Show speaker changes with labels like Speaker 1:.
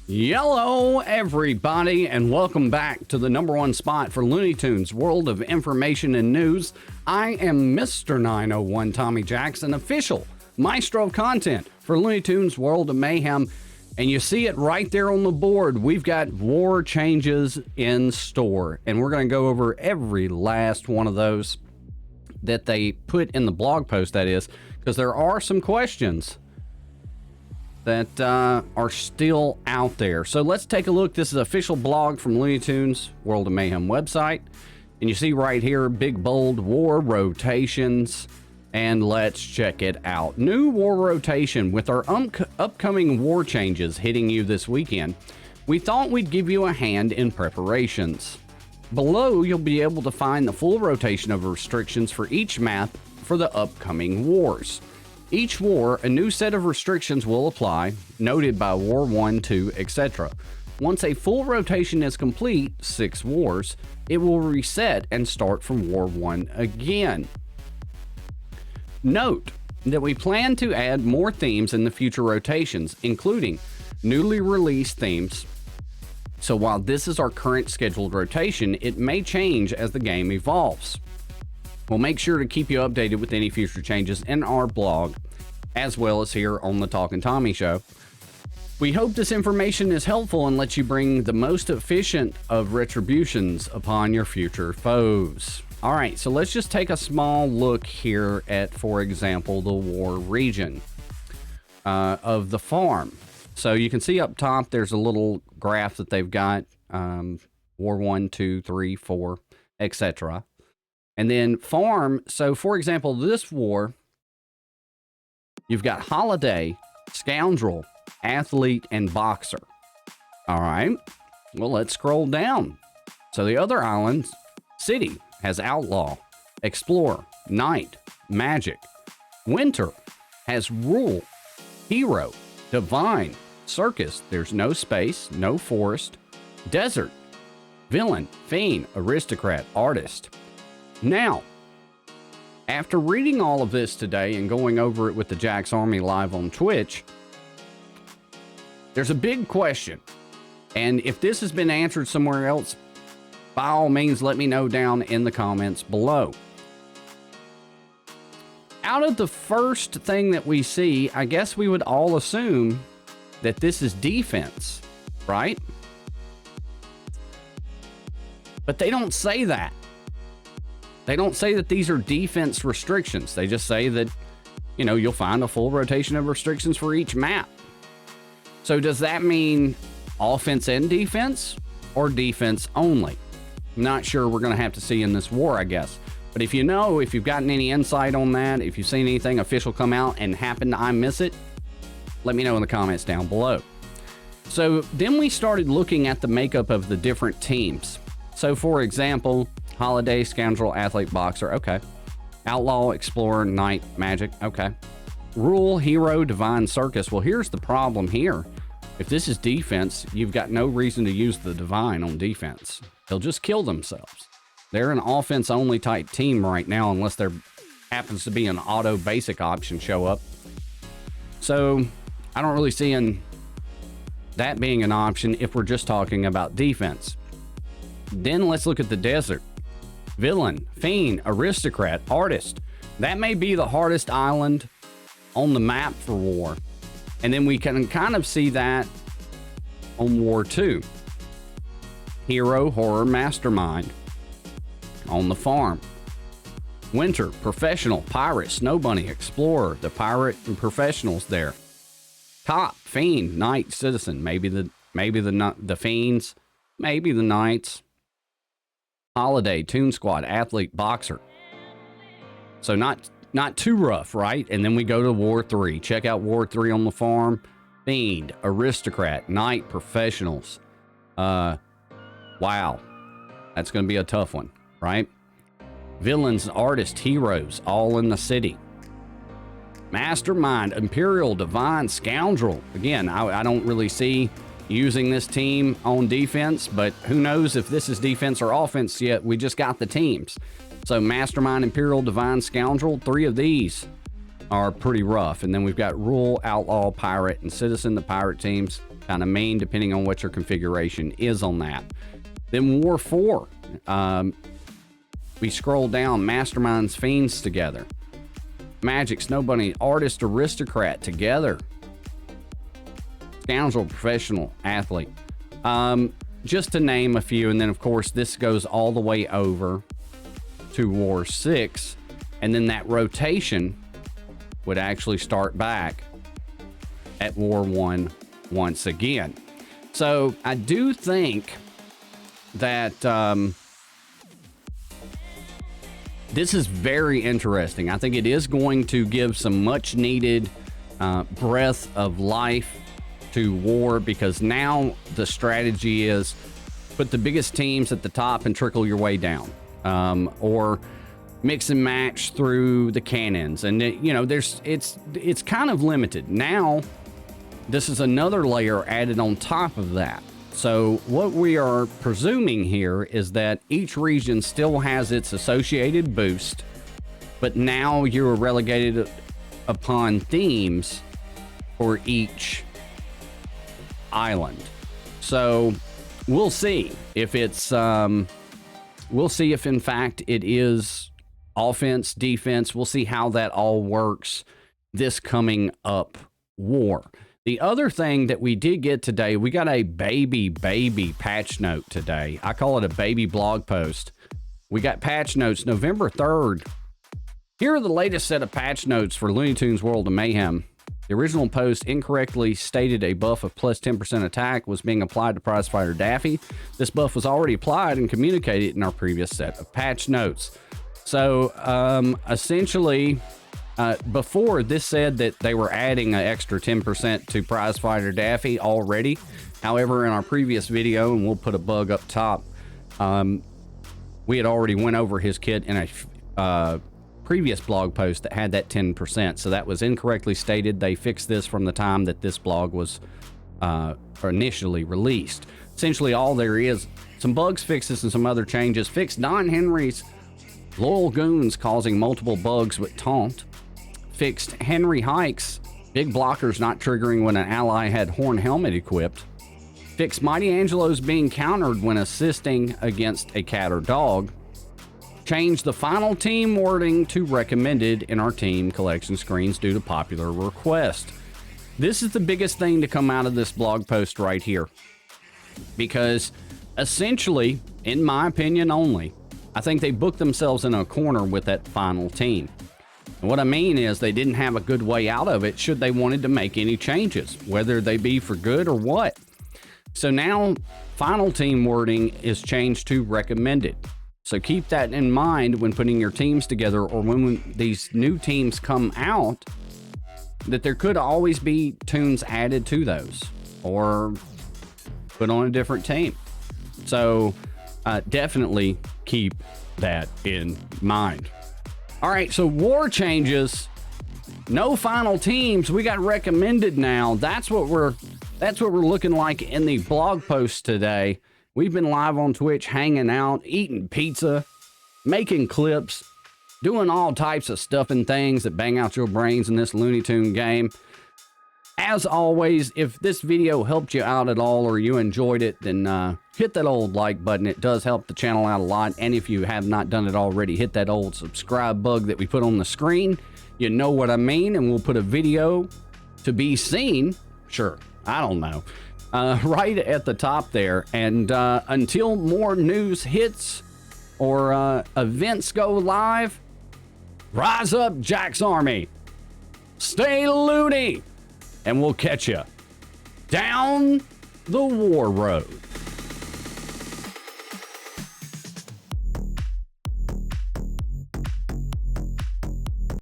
Speaker 1: Hello, everybody, and welcome back to the #1 spot for Looney Tunes World of Information and News. I am Mr. 901 Tommy Jackson, official Maestro of content for Looney Tunes World of Mayhem. And you see it right there on the board. We've got war changes in store, and we're going to go over every last one of those that they put in the blog post, that is, because there are some questions that are still out there. So let's take a look. This is an official blog from Looney Tunes World of Mayhem website. And you see right here, big bold war rotations. And let's check it out. New war rotation with our upcoming war changes hitting you this weekend. We thought we'd give you a hand in preparations. Below, you'll be able to find the full rotation of restrictions for each map for the upcoming wars. Each war, a new set of restrictions will apply, noted by War 1, 2, etc. Once a full rotation is complete, 6 wars, it will reset and start from War 1 again. Note that we plan to add more themes in the future rotations, including newly released themes. So while this is our current scheduled rotation, it may change as the game evolves. We'll make sure to keep you updated with any future changes in our blog, as well as here on the Talkin' Tommy Show. We hope this information is helpful and lets you bring the most efficient of retributions upon your future foes. All right, so let's just take a small look here at, for example, the war region of the farm. So you can see up top, there's a little graph that they've got, War 1, 2, 3, 4, etc. And then farm, so for example, this war, you've got holiday, scoundrel, athlete, and boxer. All right, well, let's scroll down. So the other islands, city, has outlaw, explorer, knight, magic. Winter has rule, hero, divine, circus, there's no space, no forest, desert, villain, fiend, aristocrat, artist. Now, after reading all of this today and going over it with the Jack's Army live on Twitch, there's a big question. And if this has been answered somewhere else, by all means, let me know down in the comments below. Out of the first thing that we see, I guess we would all assume that this is defense, right? But they don't say that. They don't say that these are defense restrictions. They just say that, you know, you'll find a full rotation of restrictions for each map. So does that mean offense and defense, or defense only? I'm not sure. We're going to have to see in this war, I guess. But if you know, if you've gotten any insight on that, if you've seen anything official come out and happen I miss it, let me know in the comments down below. So then we started looking at the makeup of the different teams. So for example, holiday, scoundrel, athlete, boxer, okay. Outlaw, explorer, knight, magic, okay. Rule, hero, divine, circus. Well, here's the problem here. If this is defense, you've got no reason to use the divine on defense. They'll just kill themselves. They're an offense-only type team right now, unless there happens to be an auto basic option show up. So I don't really see that being an option if we're just talking about defense. Then let's look at the desert. Villain, fiend, aristocrat, artist. That may be the hardest island on the map for war. And then we can kind of see that on War 2. Hero, horror, mastermind. On the farm. Winter, professional, pirate, snow bunny, explorer, the pirate and professionals there. Top, fiend, knight, citizen, maybe the fiends, maybe the knights. Holiday, toon squad, athlete, boxer. So not too rough, right? And then we go to War 3. Check out War 3 on the farm. Fiend, aristocrat, knight, professionals. Wow. That's going to be a tough one, right? Villains, artists, heroes, all in the city. Mastermind, imperial, divine, scoundrel. Again, I don't really see using this team on defense, but who knows if this is defense or offense yet. We just got the teams. So Mastermind, imperial, divine, scoundrel, 3 of these. are pretty rough. And then we've got Rule, Outlaw, Pirate, and Citizen. The Pirate teams kind of mean depending on what your configuration is on that. Then War 4. We scroll down, Masterminds, Fiends together. Magic, Snow Bunny, Artist, Aristocrat together. Scoundrel, Professional, Athlete. Just to name a few. And then, of course, this goes all the way over to War 6. And then that rotation would actually start back at War 1 once again. So I do think that this is very interesting. I think it is going to give some much needed breath of life to War, because now the strategy is put the biggest teams at the top and trickle your way down, or mix and match through the cannons. And it's kind of limited. Now this is another layer added on top of that. So what we are presuming here is that each region still has its associated boost, but now you're relegated upon themes for each island. So we'll see if it's we'll see if in fact it is offense, defense. We'll see how that all works this coming up War. The other thing that we did get today, we got a baby patch note today. I call it a baby blog post. We got patch notes November 3rd. Here are the latest set of patch notes for Looney Tunes World and Mayhem. The original post incorrectly stated a buff of plus 10% attack was being applied to Prizefighter Daffy. This buff was already applied and communicated in our previous set of patch notes. So essentially, before this said that they were adding an extra 10% to Prizefighter Daffy already. However, in our previous video, and we'll put a bug up top, we had already went over his kit in a previous blog post that had that 10%. So that was incorrectly stated. They fixed this from the time that this blog was initially released. Essentially, all there is some bugs fixes and some other changes. Fixed Don Henry's loyal goons causing multiple bugs with taunt. Fixed Henry Hike's big blockers not triggering when an ally had horn helmet equipped. Fixed Mighty Angelo's being countered when assisting against a cat or dog. Changed the final team wording to recommended in our team collection screens due to popular request. This is the biggest thing to come out of this blog post right here, because essentially, in my opinion only, I think they booked themselves in a corner with that final team. And what I mean is they didn't have a good way out of it should they wanted to make any changes, whether they be for good or what. So now final team wording is changed to recommended. So keep that in mind when putting your teams together, or when these new teams come out, that there could always be tunes added to those or put on a different team. So definitely keep that in mind. All right, so War changes. No final teams. We got recommended now. That's what we're looking like in the blog post today. We've been live on Twitch, hanging out, eating pizza, making clips, doing all types of stuff and things that bang out your brains in this Looney Tune game. As always, if this video helped you out at all or you enjoyed it, then hit that old like button. It does help the channel out a lot. And if you have not done it already, hit that old subscribe bug that we put on the screen. You know what I mean? And we'll put a video to be seen. Sure, I don't know. Right at the top there. And until more news hits or events go live, rise up, Jack's Army. Stay loony. And we'll catch you down the war road.